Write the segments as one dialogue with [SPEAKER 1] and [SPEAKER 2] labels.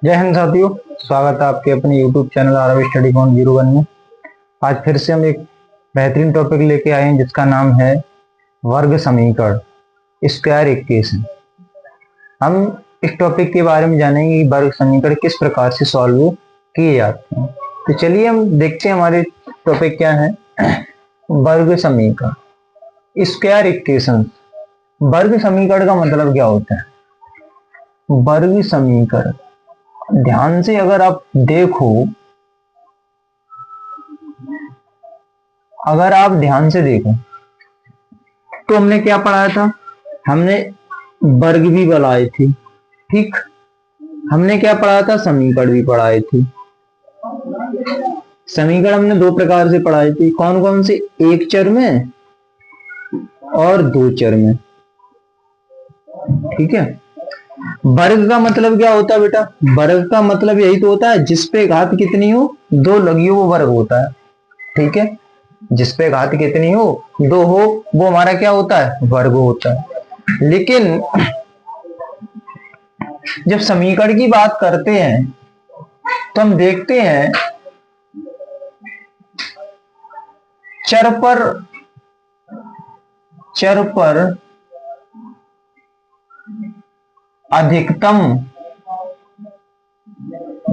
[SPEAKER 1] जय हिंद साथियों, स्वागत है आपके अपने YouTube channel Aarav study point 01 में। आज फिर से हम एक बेहतरीन टॉपिक लेके आए हैं जिसका नाम है वर्ग समीकरण, स्क्वायर इक्वेशन। हम इस टॉपिक के बारे में जानेंगे कि वर्ग समीकरण किस प्रकार से सॉल्व किए जाते हैं। तो चलिए हम देखते हैं हमारे टॉपिक क्या है। वर्ग समीकरण, स्क्वायर इक्वेशन। वर्ग समीकरण का मतलब क्या होता है? वर्ग समीकरण, ध्यान से अगर आप देखो, तो हमने क्या पढ़ाया था? हमने वर्ग भी बनाए थे, ठीक। हमने क्या पढ़ा था? समीकरण भी पढ़ाए थे। समीकरण हमने दो प्रकार से पढ़ाए थे। कौन कौन से? एक चर में और दो चर में, ठीक है। वर्ग का मतलब क्या होता है बेटा? वर्ग का मतलब यही तो होता है जिसपे घात कितनी हो, दो लगी हो, वो वर्ग होता है, ठीक है। जिसपे घात कितनी हो, दो हो, वो हमारा क्या होता है? वर्ग होता है। लेकिन जब समीकरण की बात करते हैं तो हम देखते हैं चर पर अधिकतम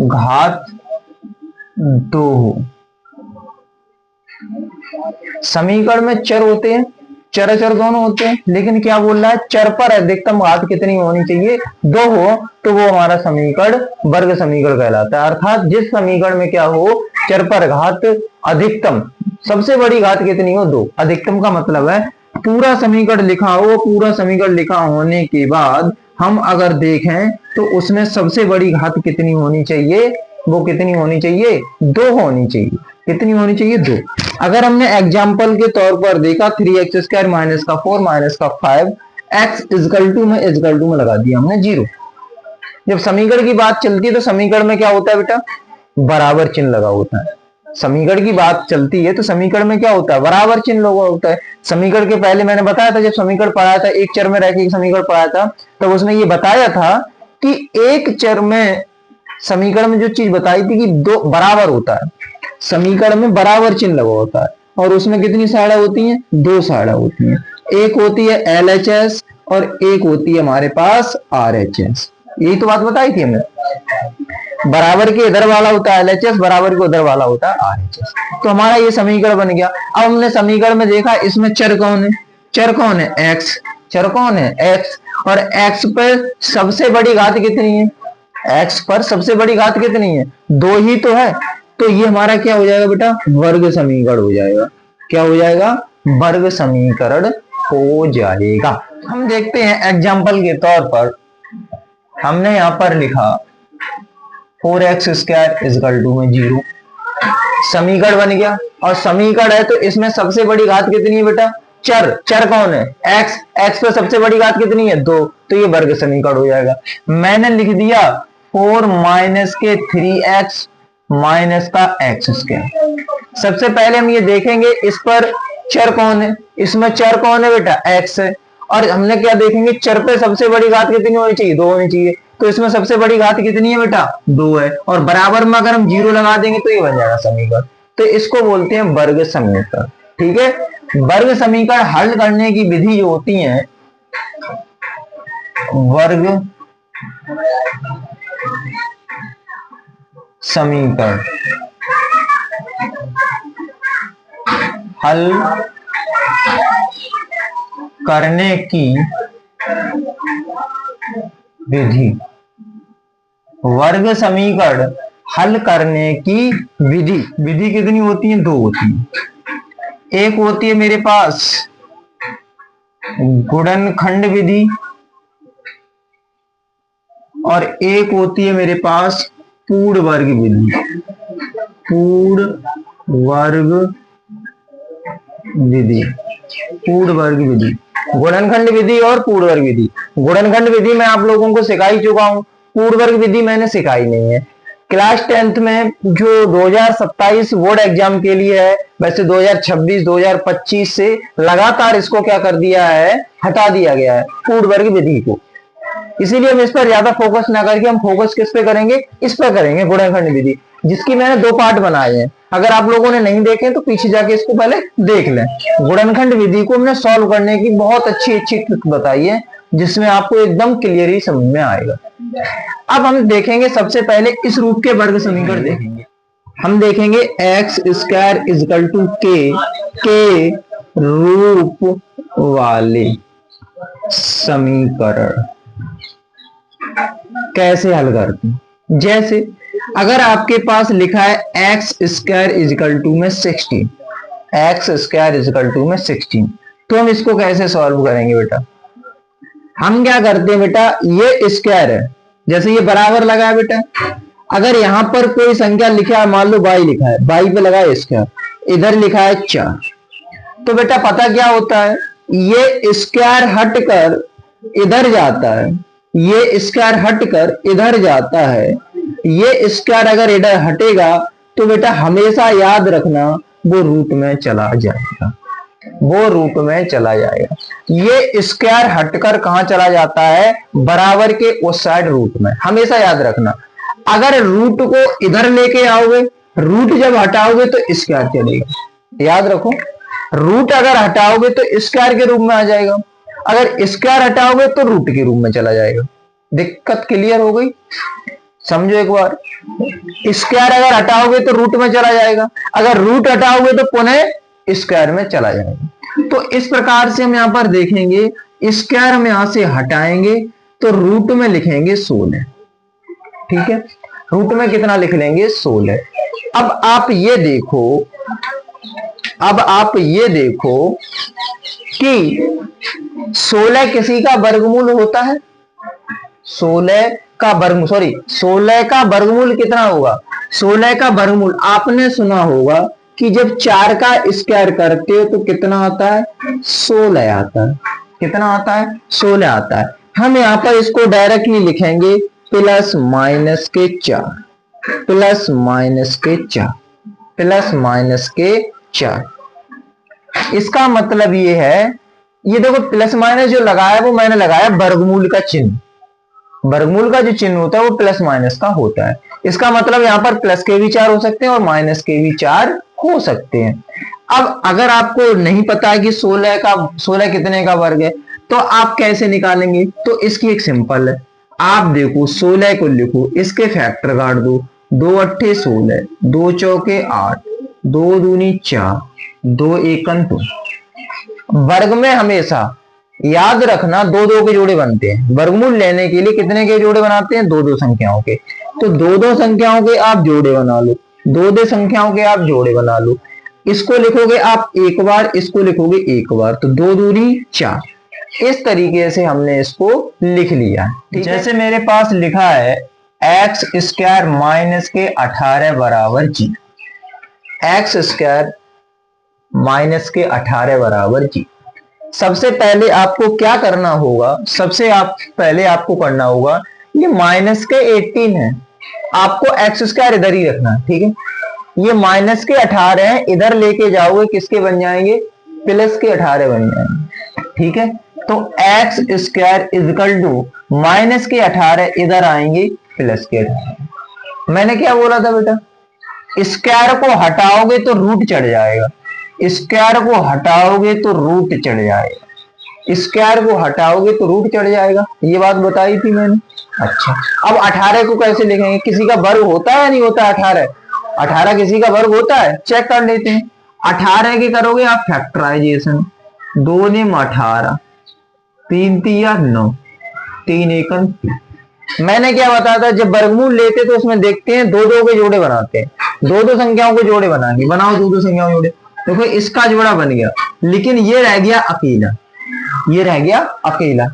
[SPEAKER 1] घात दो हो। समीकरण में चर होते हैं, चर दोनों होते हैं, लेकिन क्या बोल रहा है? चर पर अधिकतम घात कितनी होनी चाहिए? दो हो, तो वो हमारा समीकरण वर्ग समीकरण कहलाता है। अर्थात जिस समीकरण में क्या हो, चर पर घात अधिकतम, सबसे बड़ी घात कितनी हो? दो। अधिकतम का मतलब है पूरा समीकरण लिखा हो, पूरा समीकरण लिखा होने के बाद हम अगर देखें तो उसमें सबसे बड़ी घात कितनी होनी चाहिए? वो कितनी होनी चाहिए? दो होनी चाहिए। कितनी होनी चाहिए? दो। अगर हमने एग्जाम्पल के तौर पर देखा 3x² माइनस का 4 माइनस का 5, x इजकल टू में लगा दिया हमने 0। जब समीकरण की बात चलती है तो समीकरण में क्या होता है बेटा? बराबर चिन्ह लगा होता है। समीकरण की बात चलती है तो समीकरण में क्या होता है? बराबर चिन्ह लगा होता है। समीकरण के पहले मैंने बताया था, जब समीकरण पढ़ाया था, एक चर में रैखिक समीकरण पढ़ाया था, तब उसमें ये बताया था कि एक चर में समीकरण में जो चीज बताई थी कि दो बराबर होता है, समीकरण में बराबर चिन्ह लगा होता है, और उसमें कितनी साइडें होती हैं? दो साइडें होती हैं। एक होती है LHS और एक होती है हमारे पास RHS। यही तो बात बताई थी हमने। बराबर के इधर वाला होता है LHS, बराबर के उधर वाला होता है RHS। तो हमारा ये समीकरण बन गया। अब हमने समीकरण में देखा इसमें चर कौन है? चर कौन है? X। चर कौन है? X। और X पर सबसे बड़ी घात कितनी है? X पर सबसे बड़ी घात कितनी है? दो ही तो है। तो ये हमारा क्या हो जाएगा बेटा? वर्ग समीकरण हो जाएगा। क्या हो जाएगा? वर्ग समीकरण हो जाएगा। हम देखते हैं एग्जाम्पल के तौर पर, हमने यहां पर लिखा 4x² इजकल टू में 0। समीकरण बन गया, और समीकरण है तो इसमें सबसे बड़ी घात कितनी है बेटा? चर कौन है? x पे सबसे बड़ी घात कितनी है? दो। तो ये वर्ग समीकरण हो जाएगा। मैंने लिख दिया 4 माइनस के 3x माइनस का x²। सबसे पहले हम ये देखेंगे इस पर चर कौन है। इसमें चर कौन है बेटा? x है। और हमने क्या देखेंगे? चर पे सबसे बड़ी घात कितनी होनी चाहिए? दो होनी चाहिए। तो इसमें सबसे बड़ी घात कितनी है बेटा? दो है। और बराबर में अगर हम 0 लगा देंगे तो ये बन जाएगा समीकरण। तो इसको बोलते हैं वर्ग समीकरण, ठीक है। वर्ग समीकरण हल करने की विधि जो होती है, वर्ग समीकरण हल करने की विधि, वर्ग समीकरण हल करने की विधि कितनी होती है? दो होती है। एक होती है मेरे पास गुणनखंड विधि, और एक होती है मेरे पास पूर्ण वर्ग विधि। पूर्ण वर्ग विधि, पूर्ण वर्ग विधि, गुणनखंड विधि और पूर्ण वर्ग विधि। गुणनखंड विधि मैं आप लोगों को सिखाई चुका हूं, पूर्ण वर्ग विधि मैंने सिखाई नहीं है। क्लास 10th में जो 2027 बोर्ड एग्जाम के लिए है, वैसे 2026 2025 से लगातार इसको क्या कर दिया है? हटा दिया गया है पूर्ण वर्ग विधि को। इसीलिए हम इस पर ज्यादा फोकस ना करके हम फोकस किस पे करेंगे, इस पर करेंगे, गुणनखंड विधि, जिसकी मैंने 2 पार्ट बनाए हैं। अगर आप लोगों ने नहीं देखे तो पीछे जाके इसको पहले देख लें। गुणनखंड विधि को हमने सॉल्व करने की बहुत अच्छी ट्रिक बताई है, जिसमें आपको एकदम क्लियरली समझ में आएगा। अब हम देखेंगे सबसे पहले इस रूप के वर्ग समीकरण देखेंगे। हम देखेंगे एक्स स्क्वायर इजकल टू के रूप वाले समीकरण कैसे हल करते हैं। जैसे अगर आपके पास लिखा है एक्स स्क्वायर इजकल टू में 16, एक्स स्क्वायर इजकल टू में 16, तो हम इसको कैसे सॉल्व करेंगे बेटा। हम क्या करते हैं बेटा, ये स्क्वायर है, जैसे ये बराबर लगा है बेटा, अगर यहां पर कोई संख्या लिखा है, मान लो बाई लिखा है, बाई पे लगा है स्क्वायर, इधर लिखा है 4, तो बेटा पता क्या होता है, ये स्क्वायर हटकर इधर जाता है, ये स्क्वायर हटकर इधर जाता है, ये स्क्वायर अगर इधर हटेगा तो बेटा हमेशा याद रखना वो रूट में चला जाएगा, वो रूट में चला जाएगा। ये स्क्वायर हटकर कहां चला जाता है, बराबर के उस साइड रूट में, हमेशा याद रखना। अगर रूट को इधर लेके आओगे, रूट जब हटाओगे तो स्क्वायर चलेगा, याद रखो, रूट अगर हटाओगे तो स्क्वायर के रूप में आ जाएगा, अगर स्क्वायर हटाओगे तो रूट के रूप में चला जाएगा। दिक्कत क्लियर हो गई, समझो एक बार, स्क्वायर अगर हटाओगे तो रूट में चला जाएगा, अगर रूट हटाओगे तो पुनः स्क्वायर में चला जाएगा। तो इस प्रकार से हम यहां पर देखेंगे, स्क्वायर हम यहां से हटाएंगे तो रूट में लिखेंगे 16, ठीक है, रूट में कितना लिख लेंगे, 16। अब आप ये देखो, अब आप ये देखो कि 16 किसी का वर्गमूल होता है, 16 का वर्गमूल, सॉरी 16 का वर्गमूल कितना होगा, 16 का वर्गमूल आपने सुना होगा कि जब 4 का स्क्वायर करते हो तो कितना आता है, 16 आता है, कितना आता है, 16 आता है। हम यहां पर इसको डायरेक्टली लिखेंगे प्लस माइनस के 4, प्लस माइनस के 4, प्लस माइनस के 4। इसका मतलब ये है, ये देखो प्लस माइनस जो लगाया वो मैंने लगाया वर्गमूल का चिन्ह, वर्गमूल का जो चिन्ह होता है वो प्लस माइनस का होता है। इसका मतलब यहां पर प्लस के भी 4 हो सकते हैं और माइनस के भी 4 हो सकते हैं। अब अगर आपको नहीं पता है कि 16 कितने का वर्ग है तो आप कैसे निकालेंगे, तो इसकी एक सिंपल है, आप देखो 16 को लिखो, इसके फैक्टर काट दो, 2 अट्ठे 16, 2 चौके 8, 2 दूनी 4, 2 एकन 2। वर्ग में हमेशा याद रखना 2-2 के जोड़े बनते हैं, वर्गमूल लेने के लिए कितने के जोड़े बनाते हैं, 2-2 संख्याओं के, तो 2-2 संख्याओं के आप जोड़े बना लो, 2-2 संख्याओं के आप जोड़े बना लो। इसको लिखोगे आप एक बार, इसको लिखोगे एक बार, तो 2 दूनी 4। इस तरीके से हमने इसको लिख लिया। जैसे मेरे पास लिखा है एक्स स्क्वायर माइनस के 18 बराबर जी, एक्स स्क्वायर माइनस के 18 बराबर जी। सबसे पहले आपको क्या करना होगा, सबसे पहले आपको करना होगा, ये माइनस के 18 है, आपको एक्स स्क्वायर इधर ही रखना, ठीक है, ये माइनस के 18 है, इधर लेके जाओगे किसके बन जाएंगे, प्लस के 18 बन जाएंगे, ठीक है। तो x square is equal to minus के 18 इधर आएंगे प्लस के 18। मैंने क्या बोला था बेटा, स्क्वायर को हटाओगे तो रूट चढ़ जाएगा, स्क्वायर को हटाओगे तो रूट चढ़ जाएगा, स्क्वायर को हटाओगे तो रूट चढ़ जाएगा, ये बात बताई थी मैंने। अच्छा, अब 18 को कैसे लिखेंगे, किसी का वर्ग होता है या नहीं होता, 18 किसी का वर्ग होता है, चेक कर लेते हैं। 18 के करोगे आप फैक्टराइजेशन, 2 ने 18, 3 तिया 9, 3 एकम 3। मैंने क्या बताया था, जब वर्गमूल लेते तो उसमें देखते हैं 2-2 के जोड़े बनाते हैं, 2-2 संख्याओं के जोड़े बनाएंगे, बनाओ 2-2 संख्याओं के जोड़े, देखो इसका जोड़ा बन गया, लेकिन ये रह गया अकेला, ये रह गया अकेला।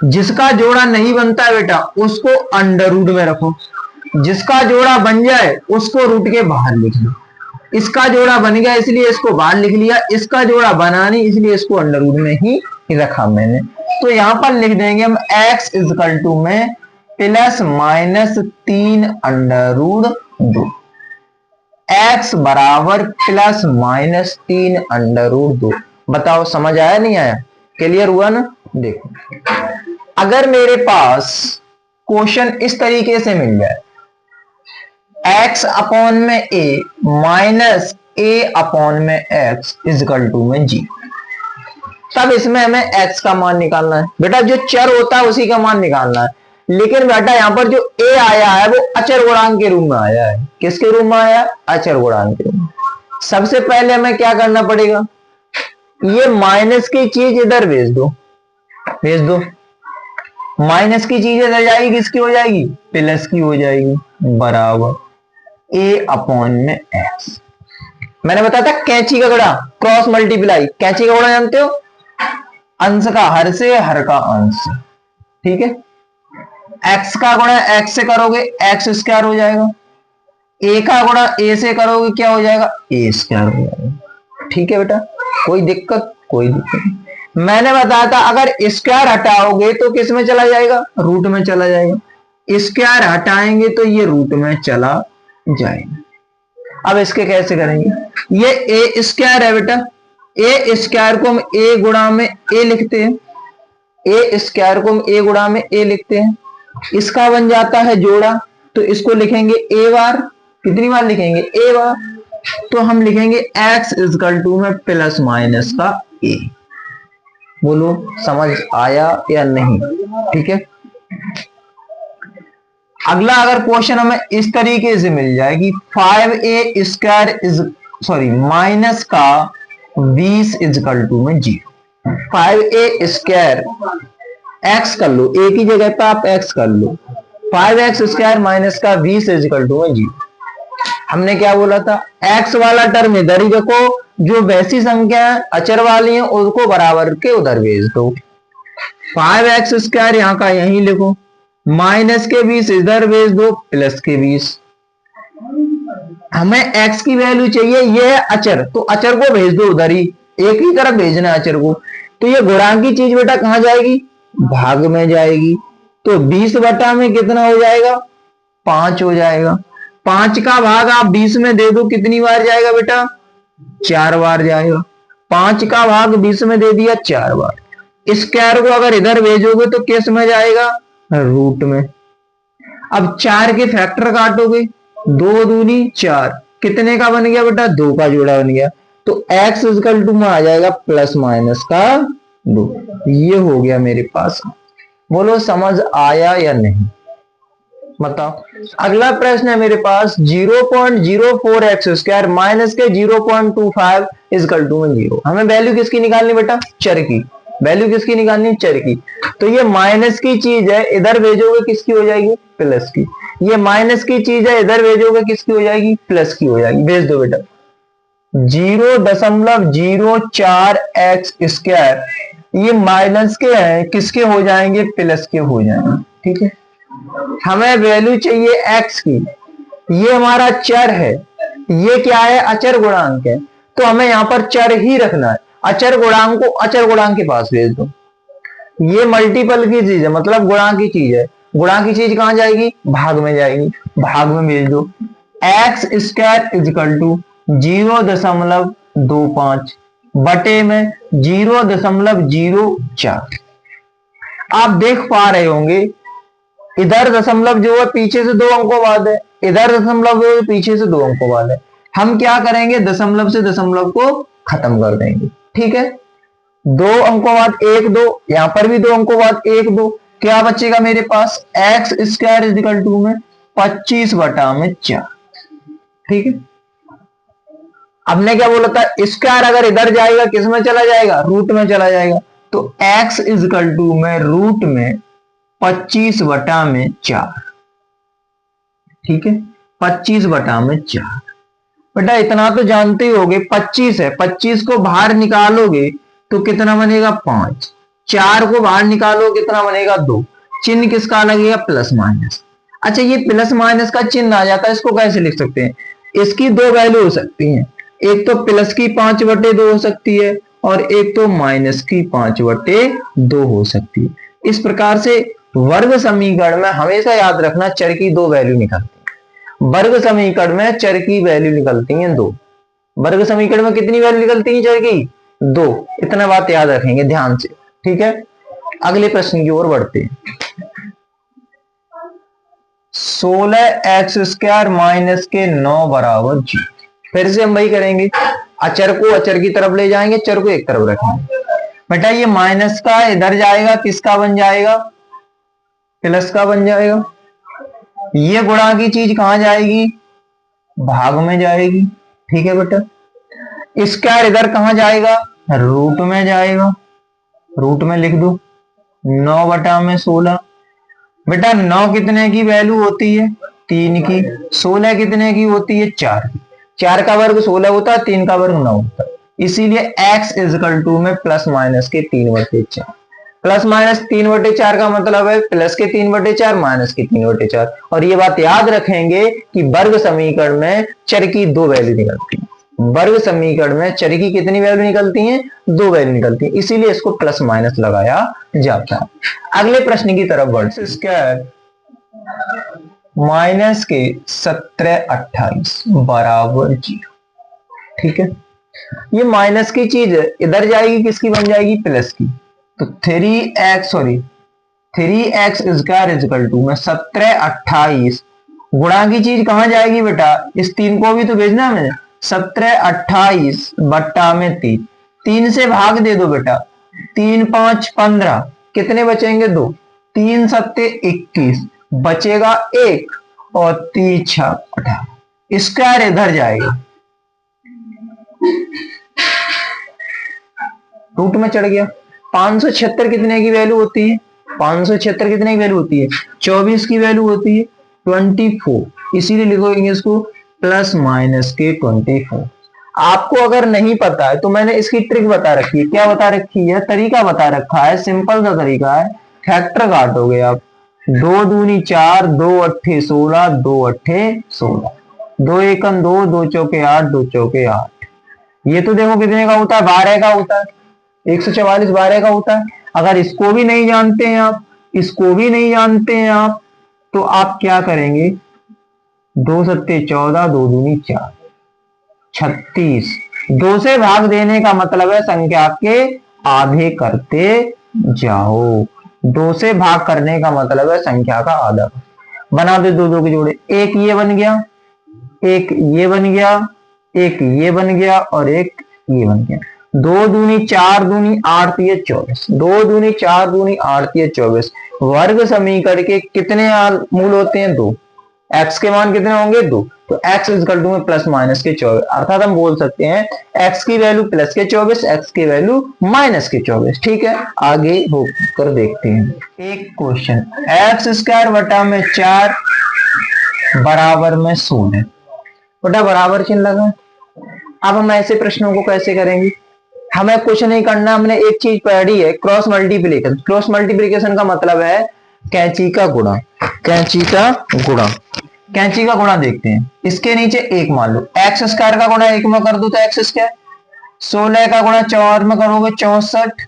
[SPEAKER 1] जिसका जोड़ा नहीं बनता है बेटा उसको अंडर रूट में रखो, जिसका जोड़ा बन जाए उसको रूट के बाहर लिख लो। इसका जोड़ा बन गया इसलिए इसको बाहर लिख लिया, इसका जोड़ा बना नहीं इसलिए इसको अंडर रूट में ही रखा मैंने। तो यहां पर लिख देंगे हम x इजकल टू में plus minus 3 under root 2, x बराबर प्लस माइनस 3 अंडर रूट 2। बताओ समझ आया नहीं आया, क्लियर हुआ ना। देखो अगर मेरे पास क्वेश्चन इस तरीके से मिल जाए, x अपॉन में a माइनस a अपॉन में x इजकल टू में g, तब इसमें हमें x का मान निकालना है। बेटा जो चर होता है उसी का मान निकालना है, लेकिन बेटा यहां पर जो a आया है वो अचर गुणांक के रूप में आया है। किसके रूप में आया? अचर गुणांक के रूप में। सबसे पहले हमें क्या करना पड़ेगा, ये माइनस की चीज इधर भेज दो, भेज दो। माइनस की चीज इधर जाएगी, किसकी हो जाएगी? प्लस की हो जाएगी, बराबर a अपॉन में x। मैंने बताया था कैंची का गुणा, क्रॉस मल्टीप्लाई। कैंची का गुणा जानते हो? अंश का हर से, हर का अंश, ठीक है। x का गुणा x से करोगे x स्क्वायर हो जाएगा, a का गुणा a से करोगे क्या हो जाएगा? a स्क्वायर हो जाएगा, ठीक है बेटा। कोई दिक्कत? कोई दिक्कत नहीं। मैंने बताया था अगर स्क्वायर हटाओगे तो किस में चला जाएगा? रूट में चला जाएगा। स्क्वायर हटाएंगे तो ये रूट में चला जाएगा। अब इसके कैसे करेंगे? ये ए स्क्वायर है बेटा, ए स्क्वायर को हम ए गुणा में ए लिखते हैं, ए स्क्वायर को हम ए गुणा में ए लिखते हैं। इसका बन जाता है जोड़ा, तो इसको लिखेंगे ए बार। कितनी बार लिखेंगे? ए बार। तो हम लिखेंगे x इजकल टू में प्लस माइनस का a। बोलो समझ आया या नहीं? ठीक है। अगला अगर क्वेश्चन हमें इस तरीके से मिल जाए कि 5a square is sorry minus का 20 इजकल टू में 0। 5a स्क्वायर x कर लो, a की जगह पे आप x कर लो। 5x स्क्वायर माइनस का 20 इजकल टू में 0। हमने क्या बोला था? x वाला टर्म इधर ही रखो, जो वैसी संख्या अचर वाली है उसको बराबर के उधर भेज दो। 5x स्क्वायर यहां का यहीं लिखो, माइनस के 20 इधर भेज दो, प्लस के 20। हमें x की वैल्यू चाहिए, ये है अचर, तो अचर को भेज दो उधर ही, एक ही तरफ भेजना है अचर को। तो ये गुणांक की चीज बेटा कहां जाएगी? भाग में जाएगी। तो 20 बटा में कितना हो जाएगा? 5 हो जाएगा। 5 का भाग आप 20 में दे दो, कितनी बार जाएगा बेटा? 4 बार जाएगा। 5 का भाग 20 में दे दिया, 4 बार। स्क्वायर को अगर इधर भेजोगे तो किस में जाएगा? रूट में। अब 4 के फैक्टर काटोगे, 2 दूनी 4, कितने का बन गया बेटा? 2 का जोड़ा बन गया। तो x इजकल टू में आ जाएगा प्लस माइनस का 2। ये हो गया मेरे पास। बोलो समझ आया या नहीं? बताओ। अगला प्रश्न है मेरे पास 0.04x स्क्वायर माइनस के 0.25 इजकल टू में 0। हमें वैल्यू किसकी निकालनी बेटा? चर की। वैल्यू किसकी निकालनी? चर की। तो ये माइनस की चीज है, इधर भेजोगे किसकी हो जाएगी? प्लस की। ये माइनस की चीज है, इधर भेजोगे किसकी हो जाएगी? प्लस की हो जाएगी। भेज दो बेटा। 0.04 एक्स स्क्वायर ये माइनस के हैं, किसके हो जाएंगे? प्लस के हो जाएंगे, ठीक है। हमें वैल्यू चाहिए x की, ये हमारा चर है, ये क्या है? अचर गुणांक है, तो हमें यहां पर चर ही रखना है। अचर गुणांक को अचर गुणांक के पास भेज दो। ये मल्टीपल की चीज है, मतलब गुणांक की चीज है। गुणांक की चीज कहां जाएगी? भाग में जाएगी, भाग में भेज दो। एक्स स्क्वायर इजकल टू 0.25 बटे में 0.04। आप देख पा रहे होंगे इधर दशमलव जो है पीछे से 2 अंकों बाद है, इधर दशमलव जो है पीछे से 2 अंकों बाद है। हम क्या करेंगे? दशमलव से दशमलव को खत्म कर देंगे, ठीक है। 2 अंकों बाद 1 2, यहां पर भी 2 अंकों बाद 1 2। क्या बचेगा मेरे पास? एक्स स्क्वायर इजकल टू में 25 बटा में 4, ठीक है। हमने क्या बोला था? स्क्वायर अगर इधर जाएगा किस में चला जाएगा? रूट में चला जाएगा। तो x इजकल टू में रूट में 25 बटा में 4, ठीक है। 25 बटा में 4। बेटा इतना तो जानते ही होगे, 25 है, 25 को बाहर निकालोगे तो कितना बनेगा? 5। 4 को बाहर निकालो कितना बनेगा? 2। चिन्ह किसका लगेगा? Plus minus. अच्छा ये प्लस माइनस का चिन्ह आ जाता है, इसको कैसे लिख सकते हैं? इसकी 2 वैल्यू हो सकती हैं, एक तो प्लस की 5/2 हो सकती है और एक तो माइनस की 5/2 हो सकती है। इस प्रकार से वर्ग समीकरण में हमेशा याद रखना चर की 2 वैल्यू निकलती है। वर्ग समीकरण में चर की वैल्यू निकलती हैं 2। वर्ग समीकरण में कितनी वैल्यू निकलती है चर की? 2। इतना बात याद रखेंगे ध्यान से, ठीक है। अगले प्रश्न की ओर बढ़ते हैं। 16x² माइनस के 9 बराबर 0। फिर से हम वही करेंगे, अचर को अचर की तरफ ले जाएंगे, चर को एक तरफ रखेंगे। बेटा ये माइनस का इधर जाएगा, किसका बन जाएगा, प्लस का बन जाएगा। ये गुणा की चीज कहां जाएगी, भाग में जाएगी। ठीक है बेटा, स्क्वायर इधर कहां जाएगा, रूट में जाएगा। रूट में लिख दो 9/16। बेटा 9 कितने की वैल्यू होती है, 3 की। 16 कितने की होती है, 4 की। 4 का वर्ग 16 होता है, 3 का वर्ग 9 होता है। इसीलिए x इजकल टू में प्लस माइनस के 3/4। प्लस माइनस 3/4 का मतलब है प्लस के 3/4 माइनस के 3/4। और ये बात याद रखेंगे कि वर्ग समीकरण में चर की 2 वैल्यू निकलती है। वर्ग समीकरण में चर की कितनी वैल्यू निकलती हैं, 2 वैल्यू निकलती है, इसीलिए इसको प्लस माइनस लगाया जाता है। अगले प्रश्न की तरफ बढ़ते। स्क्वायर माइनस के 17/28 बराबर 0। ठीक है, ये माइनस की चीज इधर जाएगी, किसकी बन जाएगी, प्लस की। तो 3x स्क्वायर इजकल टू में 17/28 गुणा की चीज कहां जाएगी बेटा, इस 3 को भी तो भेजना है। 17/28 बट्टा में 3, 3 से भाग दे दो बेटा। 3 5 15, कितने बचेंगे, 2। 3 सत्ते 21, बचेगा 1 और 3 6 18। स्क्वायर इधर जाएगा, रूट में चढ़ गया। 576 कितने की वैल्यू होती है, 576 कितने की वैल्यू होती है, 24 की वैल्यू होती है 24। इसीलिए लिखोगे इसको प्लस माइनस के 24। आपको अगर नहीं पता है तो मैंने इसकी ट्रिक बता रखी है। क्या बता रखी है, तरीका बता रखा है, सिंपल सा तरीका है। फैक्टर काटोगे आप, 2 दूनी 4, 2 अट्ठे 16, 2 अट्ठे 16, 2 एकम 2, 2 चौके 8, 2 चौके 8। ये तो देखो कितने का होता है, 12 का होता है। 144 12 का होता है। अगर इसको भी नहीं जानते हैं आप, इसको भी नहीं जानते हैं आप, तो आप क्या करेंगे, 2 सत्ते 14, 2 दूनी 4, 36। 2 से भाग देने का मतलब है संख्या के आधे करते जाओ। 2 से भाग करने का मतलब है संख्या का आधा। बना दो 2 2 के जोड़े, एक ये बन गया, एक ये बन गया, एक ये बन गया और एक ये बन गया। 2 दूनी 4 दूनी 8 ये 24, 2 दूनी 4 दूनी 8 ये 24। वर्ग समीकरण के कितने मूल होते हैं, 2। x के मान कितने होंगे, 2। तो x इक्वल टू में प्लस माइनस के 24, अर्थात हम बोल सकते हैं x की वैल्यू प्लस के 24, x की वैल्यू माइनस के 24। ठीक है, आगे होकर देखते हैं। एक क्वेश्चन, x² बटा में 4 बराबर में 16। बटा बराबर चिन्ह लगा। अब हम ऐसे प्रश्नों को कैसे करेंगे, हमें कुछ नहीं करना, हमने एक चीज पढ़ी है, क्रॉस मल्टीप्लिकेशन। क्रॉस मल्टीप्लिकेशन का मतलब है कैंची का गुणा। कैंची का गुणा, कैंची का गुणा देखते हैं। इसके नीचे एक मान लो, x² का गुणा 1 में कर दो तो x², 16 का गुणा 4 में करोगे 64,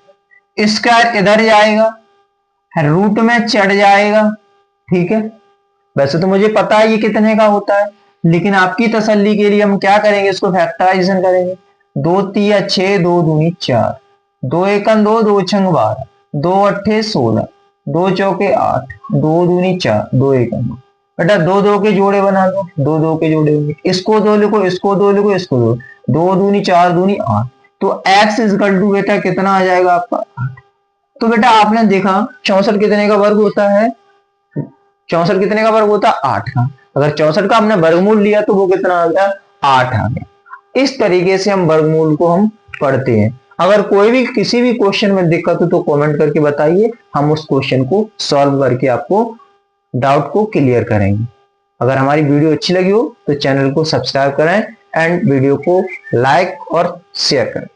[SPEAKER 1] स्क्वायर इधर जाएगा, रूट में चढ़ जाएगा। ठीक है, वैसे तो मुझे पता है ये कितने का होता है, लेकिन आपकी तसल्ली के लिए हम क्या करेंगे, इसको फैक्टराइजेशन करेंगे। 2 3 6, 2 दूनी 4, 2 एकम 2, 2 छंग 12, 2 अट्ठे 16, 2 चौके 8, 2 दूनी 4, 2 एकम 2। बेटा 2 2 के जोड़े बना दो, 2 2 के जोड़े होंगे, इसको 2 लिखो, इसको 2 लिखो, इसको 2, 2 दूनी 4 दूनी 8। तो x इक्वल टू बेटा कितना आ जाएगा आपका, 8। तो बेटा आपने देखा 64 कितने का वर्ग होता है, 64 कितने का वर्ग होता है, 8 का। अगर 64 का हमने वर्गमूल लिया तो वो कितना आ गया, 8 आ गया। इस तरीके से हम वर्गमूल को हम पढ़ते हैं। अगर कोई भी किसी भी क्वेश्चन में दिक्कत हो तो कमेंट करके बताइए, हम उस क्वेश्चन को सॉल्व करके आपको डाउट को क्लियर करेंगे। अगर हमारी वीडियो अच्छी लगी हो तो चैनल को सब्सक्राइब करें एंड वीडियो को लाइक और शेयर करें।